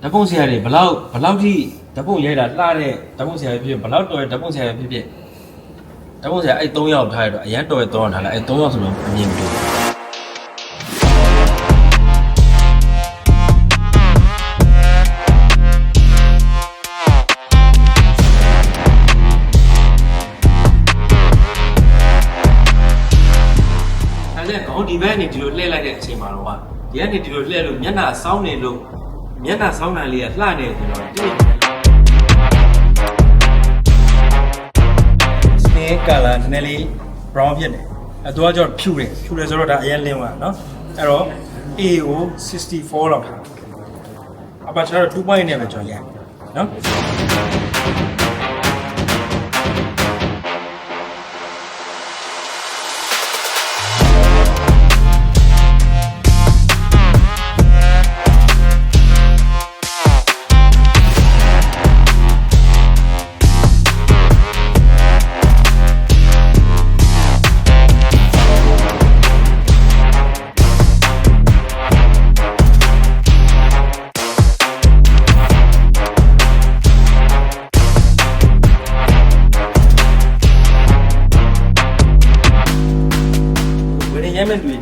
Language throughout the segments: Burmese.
ဓာတ်ပုံဆရာတွေဘလောက်ထိဓာတ်ပုံရိုက်တာလှတဲ့ဓာတ်ပုံဆရာဖြစ်ဘလောက်တော်တဲ့ဓာတ်ပုံဆရာဖြစ်ဓာတ်ပုံဆရာအဲ့3ယောက်ထားရတော့အရန်တော်ရဲ့3ယောက်ထားလိုက်အဲ့3ယောက်ဆိုတော့အမြင်မတူဒီဘက်ကနေဒီလိုလှည့်လိုက်တဲ့အချိန်မှာတော့ဒီကနေဒီလိုလှည့်လို့မျက်နှာစောင်းနေလို့မျက်နှာစောင်းတာလေးကလှနေဆိုတော့တိစနေကလာနည်းလေး brown ဖြစ်နေအဲ့တော့ကျတော့ဖြူတယ်ဆိုတော့ဒါအရင်လင်းသွားเนาะအဲ့တော့ A ကို64လောက်ထားအပတ်ကျွန်တော်2 point နဲ့ပဲကျွန်တော်ရိုက်เนาะ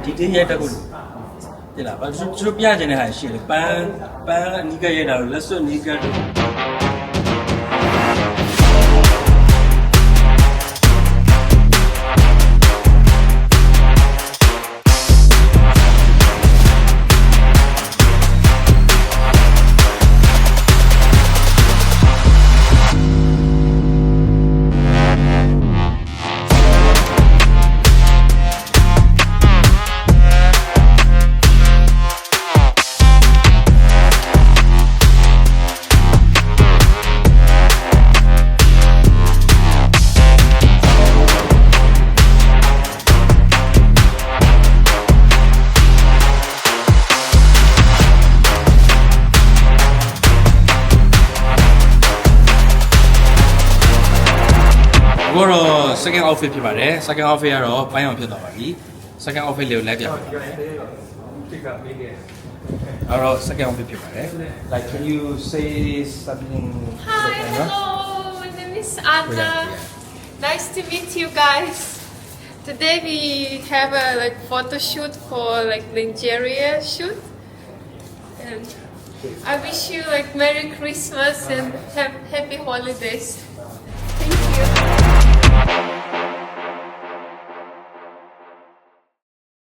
ဒီတင်းရိုက်တက်ကိုတိလားဘာသူတို့ပြချင်တဲ့ဟာရှိတယ်ပန်းအနီးကရိုက်တာလို့လက်စွပ်နီးကတို့second outfit ဖြစ်ပါတယ် second outfit ကတော့ပိုင်းအောင်ဖြစ်သွားပါပြီ second outfit လေးကိုလိုက်ပြပါမယ်အဲ့တော့ second outfit ဖြစ်ပါတယ် like can you say something Hi hello my name is Anna nice to meet you guys today we have a like photo shoot for like lingerie shoot and I wish you like Merry Christmas and happy holidays